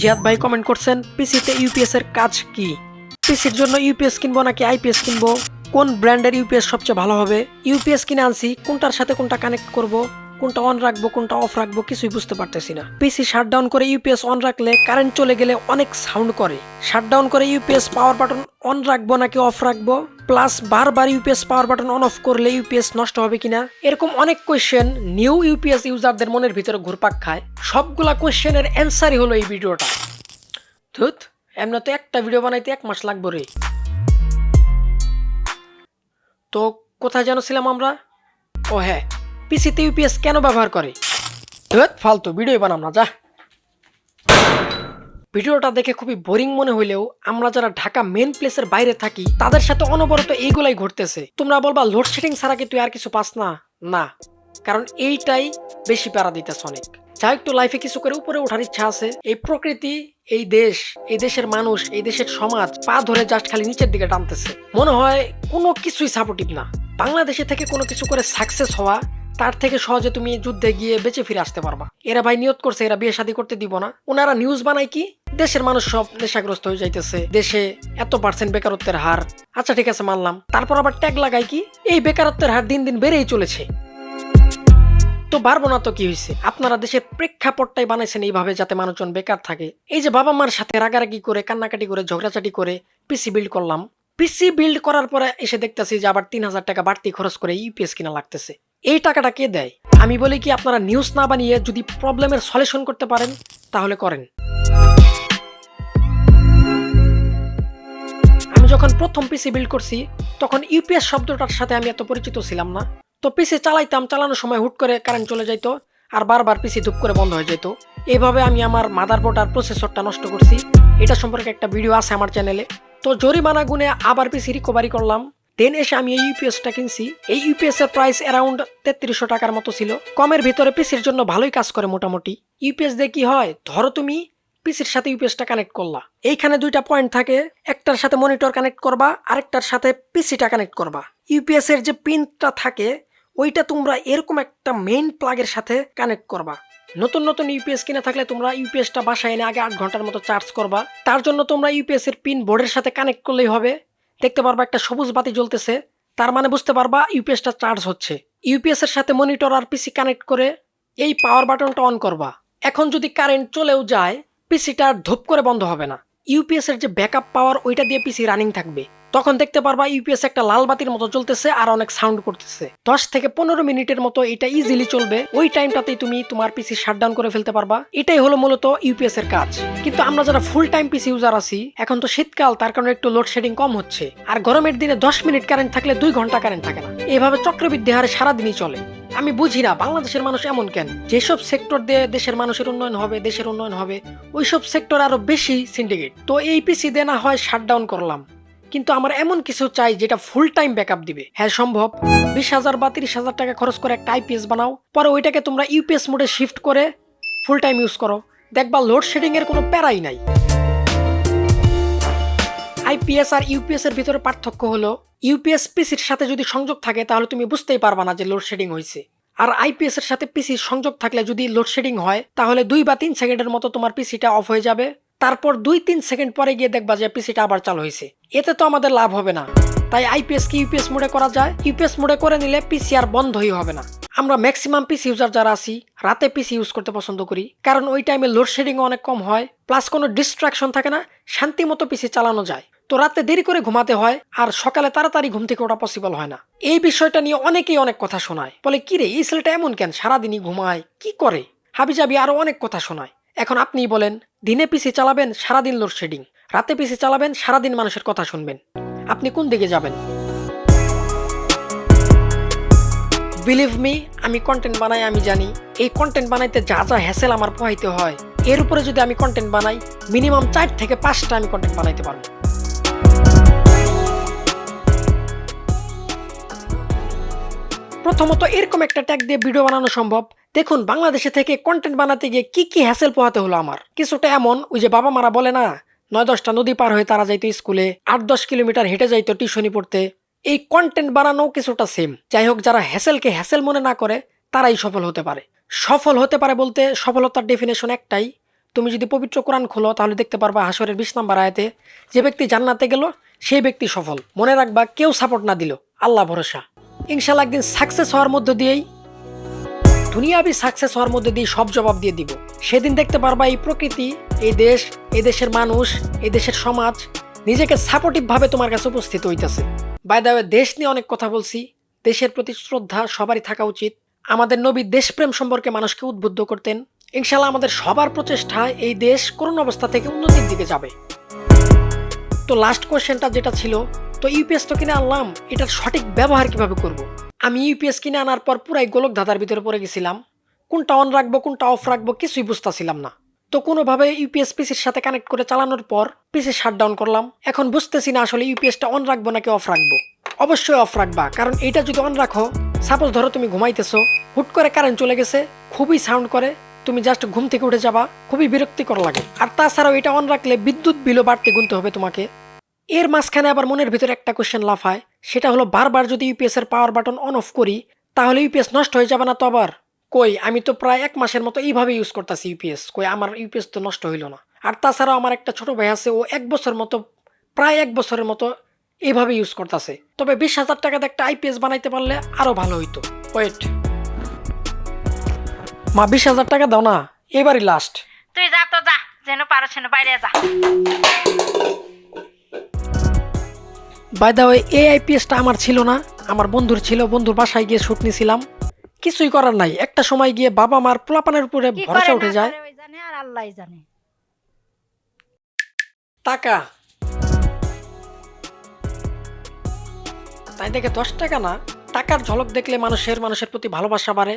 জিয়াদ ভাই কমেন্ট করছেন, পিসিতে ইউপিএস এর কাজ কি? পিসির জন্য ইউপিএস কিনবো নাকি আইপিএস কিনবো? কোন ব্র্যান্ডের ইউপিএস সবচেয়ে ভালো হবে? ইউপিএস কিনে আনছি, কোনটার সাথে কোনটা কানেক্ট করব, কোনটা অন রাখবো কোনটা অফ রাখবো কিছুই বুঝতে পারতেছি না। পিসি শাটডাউন করে ইউপিএস অন রাখলে কারেন্ট চলে গেলে অনেক সাউন্ড করে। শাটডাউন করে ইউপিএস পাওয়ার বাটন অন রাখবো নাকি অফ রাখবো, প্লাস বারবার UPS power button on of করলে ইউপিএস নষ্ট হবে কিনা, এরকম অনেক কোয়েশ্চেন নিউ ইউপিএস ইউজারদের মনের ভিতরে ঘুরপাক খায়। সবগুলা কোয়েশ্চেনের অ্যান্সারই হলো এই ভিডিওটা। ধুত, এমনি তো একটা ভিডিও বানাইতে 1 মাস লাগবে রে। তো কোথায় যেন ছিলাম আমরা? ও হ্যাঁ, পিসিতে ইউপিএস কেন ব্যবহার করে? ধুত, ফালতু ভিডিও বানাম না, যা। ভিডিওটা দেখে খুবই বোরিং মনে হইলেও আমরা যারা ঢাকা মেন প্লেসের বাইরে থাকি তাদের সাথে অনবরত এইগুলাই ঘটতেছে। তোমরা বলবা লোডশেডিং ছাড়া কি তুই আর কিছু পাস না? না, কারণ এইটাই বেশি প্যারা দিতেছে অনেক। যাই একটু লাইফে কিছু করে উপরে ওঠার ইচ্ছা আছে। এই প্রকৃতি, এই দেশ, এই দেশের মানুষ, এই দেশের সমাজ পা ধরে জাস্ট খালি নিচের দিকে টানতেছে। মনে হয় কোনো কিছুই সাপোর্টিভ না। বাংলাদেশে থেকে কোনো কিছু করে সাকসেস হওয়া তার থেকে সহজে তুমি যুদ্ধে গিয়ে বেঁচে ফিরে আসতে পারবা। এরা ভাই নিয়ত করছে এরা বিয়ে শাদী করতে দিব না। ওনারা নিউজ বানায় কি দেশের মানুষ সব নেশাগ্রস্ত হয়ে যাইতেছে, দেশে এত% বেকারত্বের হার। আচ্ছা ঠিক আছে মানলাম, তারপর আবার ট্যাগ লাগায় কি এই বেকারত্বের হার দিন দিন বেড়েই চলেছে। তো পারবো না তো কি হয়েছে? আপনারা দেশের প্রেক্ষাপটটাই বানাইছেন এইভাবে যাতে মানুষজন বেকার থাকে। এই যে বাবা মার সাথে রাগারাগি করে কান্নাকাটি করে ঝগড়াঝাটি করে পিসি বিল্ড করলাম, পিসি বিল্ড করার পরে এসে দেখতেছি যে আবার 3000 টাকা বাড়তি খরচ করে ইউপিএস কিনা লাগতেছে। এই টাকাটা কে দেয়? আমি বলি কি আপনারা নিউজ না বানিয়ে যদি প্রবলেমের সলিউশন করতে পারেন তাহলে করেন। আমি যখন প্রথম পিসি বিল্ড করছি তখন ইউপিএস শব্দটার সাথে আমি এত পরিচিত ছিলাম না। তো পিসি চালাইতাম, চালানোর সময় হুট করে কারেন্ট চলে যাইতো আর বারবার পিসি ধুপ করে বন্ধ হয়ে যেত। এইভাবে আমি আমার মাদারবোর্ড আর প্রসেসরটা নষ্ট করছি। এটা সম্পর্কে একটা ভিডিও আছে আমার চ্যানেলে। তো জরিমানা গুনে আবার পিসি রিকভারি করলাম। দেন এসে আমি এই ইউপিএসটা কিনছি। এই ইউপিএস এর প্রাইস অ্যারাউন্ড 3300 টাকার মতো ছিল। কমের ভিতরে পিসির জন্য ভালোই কাজ করে মোটামুটি। ইউপিএস দিয়ে কি হয়, ধরো তুমি পিসির সাথে ইউপিএসটা কানেক্ট করলা, এইখানে দুইটা পয়েন্ট থাকে, একটার সাথে মনিটর কানেক্ট করবা, আরেকটার সাথে পিসিটা কানেক্ট করবা। ইউপিএস এর যে পিনটা থাকে ওইটা তোমরা এরকম একটা মেইন প্লাগের সাথে কানেক্ট করবা। নতুন নতুন ইউপিএস কিনে থাকলে তোমরা ইউপিএসটা বাসায় এনে আগে 8 ঘন্টার মতো চার্জ করবা। তার জন্য তোমরা ইউপিএস এর পিন বোর্ডের সাথে কানেক্ট করলেই হবে। দেখতে পারবা একটা সবুজ বাতি জ্বলতেছে, তার মানে বুঝতে পারবা ইউপিএসটা চার্জ হচ্ছে। ইউপিএস এর সাথে মনিটর আর পিসি কানেক্ট করে এই পাওয়ার বাটনটা অন করবা। এখন যদি কারেন্ট চলেও যায় পিসিটা ধূপ করে বন্ধ হবে না। ইউপিএস এর যে ব্যাকআপ পাওয়ার ওইটা দিয়ে পিসি রানিং থাকবে। তখন দেখতে পারবা ইউপিএস একটা লাল বাতির মতো জ্বলতেছে আর অনেক সাউন্ড করতেছে। 10 থেকে 15 মিনিটের মতো এটা ইজিলি চলবে। ওই টাইমটাতেই তুমি তোমার পিসি শাটডাউন করে ফেলতে পারবা। এটাই হলো মূলত ইউপিএস এর কাজ। কিন্তু আমরা যারা ফুল টাইম পিসি ইউজার আছি, এখন তো শীতকাল, তার কারণে একটু লোডশেডিং কম হচ্ছে। আর গরমের দিনে 10 মিনিট কারেন্ট থাকলে 2 ঘন্টা কারেন্ট থাকে না। এইভাবে চক্রবৃদ্ধি হারে সারাদিনই চলে। আমি বুঝি না বাংলাদেশের মানুষ এমন কেন। যেসব সেক্টর দিয়ে দেশের মানুষের উন্নয়ন হবে, দেশের উন্নয়ন হবে, ওইসব সেক্টর আরো বেশি সিন্ডিকেট। তো এই পিসি দিয়ে না হয় শাটডাউন করলাম, কিন্তু আমার এমন কিছু চাই যেটা ফুল টাইম ব্যাকআপ দিবে। হ্যাঁ সম্ভব, 20,000 বা 30,000 টাকা খরচ করে একটা আইপিএস বানাও, পরে ওইটাকে তোমরা ইউপিএস মোডে শিফট করে ফুল টাইম ইউজ করো, দেখবা লোডশেডিং এর কোনো প্যারাই নাই। আইপিএস আর ইউপিএস এর ভিতরে পার্থক্য হলো ইউপিএস পিসির সাথে যদি সংযোগ থাকে তাহলে তুমি বুঝতেই পারবা না যে লোডশেডিং হয়েছে। আর আইপিএস এর সাথে পিসির সংযোগ থাকলে যদি লোডশেডিং হয় তাহলে 2 বা 3 সেকেন্ডের মতো তোমার পিসিটা অফ হয়ে যাবে। তারপর 2-3 সেকেন্ড পরে গিয়ে দেখবা যে পিসিটা আবার চালু হয়েছে। এতে তো আমাদের লাভ হবে না। তাই আইপিএস কি ইউপিএস মোডে করা যায়। ইউপিএস মোডে করে নিলে পিসি আর বন্ধই হবে না। আমরা ম্যাক্সিমাম পিসি ইউজার যারা আছি রাতে পিসি ইউজ করতে পছন্দ করি, কারণ ওই টাইমে লোডশেডিং অনেক কম হয়, প্লাস কোনো ডিস্ট্রাকশন থাকে না, শান্তি মতো পিসি চালানো যায়। তো রাতে দেরি করে ঘুমাতে হয় আর সকালে তাড়াতাড়ি ঘুম থেকে ওঠা পসিবল হয় না। এই বিষয়টা নিয়ে অনেকেই অনেক কথা শোনায়, বলে কি রে এই ছেলেটা এমন কেন, সারাদিনই ঘুমায়, কি করে, হাবিজাবি আরো অনেক কথা শোনায়। এখন আপনিই বলেন, দিনে পিসি চালাবেন সারাদিন লোডশেডিং, রাতে পিসি চালাবেন সারাদিন মানুষের কথা শুনবেন, আপনি কোন দিকে যাবেন? বিলিভ মি, আমি কন্টেন্ট বানাই, আমি জানি এই কন্টেন্ট বানাইতে যা যা হ্যাসেল আমার পোহাইতে হয়। এর উপরে যদি আমি কন্টেন্ট বানাই মিনিমাম 4 থেকে 5টা আমি কন্টেন্ট বানাইতে পারবো। প্রথমত এরকম একটা ট্যাগ দিয়ে ভিডিও বানানো সম্ভব। দেখুন বাংলাদেশে থেকে কন্টেন্ট বানাতে গিয়ে কি কি হ্যাসেল পোহাতে হলো আমার। কিছুটা এমন, ওই যে বাবা মারা বলে না 9-10টা নদী পার হয়ে তারা যাইতো স্কুলে, 8-10 কিলোমিটার হেঁটে যাইতো টিউশনি পড়তে। এই কন্টেন্ট বানানো কিছুটা সেম। যাই হোক, যারা হ্যাসেলকে হ্যাসেল মনে না করে তারাই সফল হতে পারে। সফল হতে পারে বলতে সফলতার ডেফিনেশন একটাই, তুমি যদি পবিত্র কোরআন খোলো তাহলে দেখতে পারবা হাসরের 20 নম্বর আয়াতে যে ব্যক্তি জান্নাতে গেল সেই ব্যক্তি সফল। মনে রাখবা কেউ সাপোর্ট না দিল, আল্লাহ ভরসা। ইনশাল্লাহ একদিন সাকসেস হওয়ার মধ্য দিয়েই দুনিয়াবি সাকসেস হওয়ার মধ্যে দিয়ে সব জবাব দিয়ে দিব। সেদিন দেখতে পারবা এই প্রকৃতি, এই দেশ, এই দেশের মানুষ, এই দেশের সমাজ নিজেকে সাপোর্টিভ ভাবে তোমার কাছে উপস্থিত হইতেছে। বাই দ্য ওয়ে, দেশ নিয়ে অনেক কথা বলছি। দেশের প্রতি শ্রদ্ধা সবারই থাকা উচিত। আমাদের নবী দেশপ্রেম সম্পর্কে মানুষকে উদ্বুদ্ধ করতেন। ইনশাল্লাহ আমাদের সবার প্রচেষ্টায় এই দেশ করোনা অবস্থা থেকে উন্নতির দিকে যাবে। তো লাস্ট কোয়েশ্চেনটা যেটা ছিল, তো ইউপিএস তো কিনে আনলাম, এটার সঠিক ব্যবহার কিভাবে করব। আমি ইউপিএস কিনে আনার পর পুরাই গোলক ধাঁধার ভিতরে পড়ে গেছিলাম। কোনটা অন রাখবো কোনটা অফ রাখবো কিছুই বুঝতেছিলাম না। তো কোনোভাবে ইউপিএস পিসির সাথে কানেক্ট করে চালানোর পর পিসি শাটডাউন করলাম। এখন বুঝতেছি না আসলে ইউপিএসটা অন রাখবো নাকি অফ রাখবো। অবশ্যই অফ রাখবা, কারণ এইটা যদি অন রাখো, সাপোজ ধরো তুমি ঘুমাইতেছো, হুট করে কারেন্ট চলে গেছে, খুবই সাউন্ড করে, তুমি জাস্ট ঘুম থেকে উঠে যাবা, খুবই বিরক্তিকর লাগে। আর তাছাড়াও এটা অন রাখলে বিদ্যুৎ বিলও বাড়তে গুনতে হবে তোমাকে। এর মাঝখানে আবার মনের ভিতরে একটা কোশ্চেন লাফায়, সেটা হলো বারবার যদি ইউপিএস এর পাওয়ার বাটন অন অফ করি তাহলে ইউপিএস নষ্ট হয়ে যাবে না তো আবার? কই, আমি তো প্রায় 1 মাসের মতো এইভাবে ইউজ করতেছি ইউপিএস, কই আমার ইউপিএস তো নষ্ট হইল না। আর তাছাড়াও আমার একটা ছোট ভাই আছে, ও 1 বছর মতো, প্রায় 1 বছরের মতো এইভাবে ইউজ করতেছে। তবে 20,000 টাকাতে একটা আইপিএস বানাইতে পারলে আরো ভালো হইতো। ওয়েট মা, 20,000 টাকা দাও না, এবারই লাস্ট। তুই যা তো যা, যেন পারো সেন বাইরে যা। বাই দ্য ওয়ে, এই আইপিএসটা আমার ছিল না, আমার বন্ধুর ছিল। বন্ধুর বাসায় গিয়ে শুট নিছিলাম। কিছুই করার নাই, একটা সময় গিয়ে বাবা মার পোলাপানের উপরে কি ভরসা করে উঠে না যায়। করে ওই জানে আর আল্লাহই জানে। টাকা তাই দেখে 10 টাকা না, টাকার ঝলক দেখলে মানুষের প্রতি ভালোবাসা বাড়ে,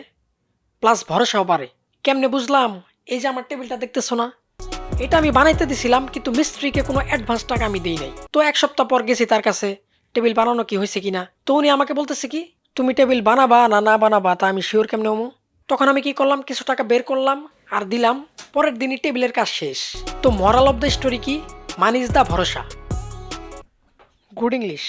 প্লাস ভরসাও বাড়ে। কেমনে বুঝলাম? এই যে আমার টেবিলটা দেখতেছো না, এটা আমি বানাইতে দিছিলাম, কিন্তু মিস্ত্রিকে কোনো অ্যাডভান্স টাকা আমি দেই নাই। তো 1 সপ্তাহ পর গেছি তার কাছে, টেবিল বানানো কি হয়েছে কিনা। তো উনি আমাকে বলতেছে কি, তুমি টেবিল বানাবা না না বানাবা তা আমি শিওর কেমনে হমু। তখন আমি কি করলাম, কিছু টাকা বের করলাম আর দিলাম। পরের দিনই টেবিলের কাজ শেষ। তো মরাল অফ দ্য স্টোরি কি, মানি ইজ দ্য ভরসা। Good English.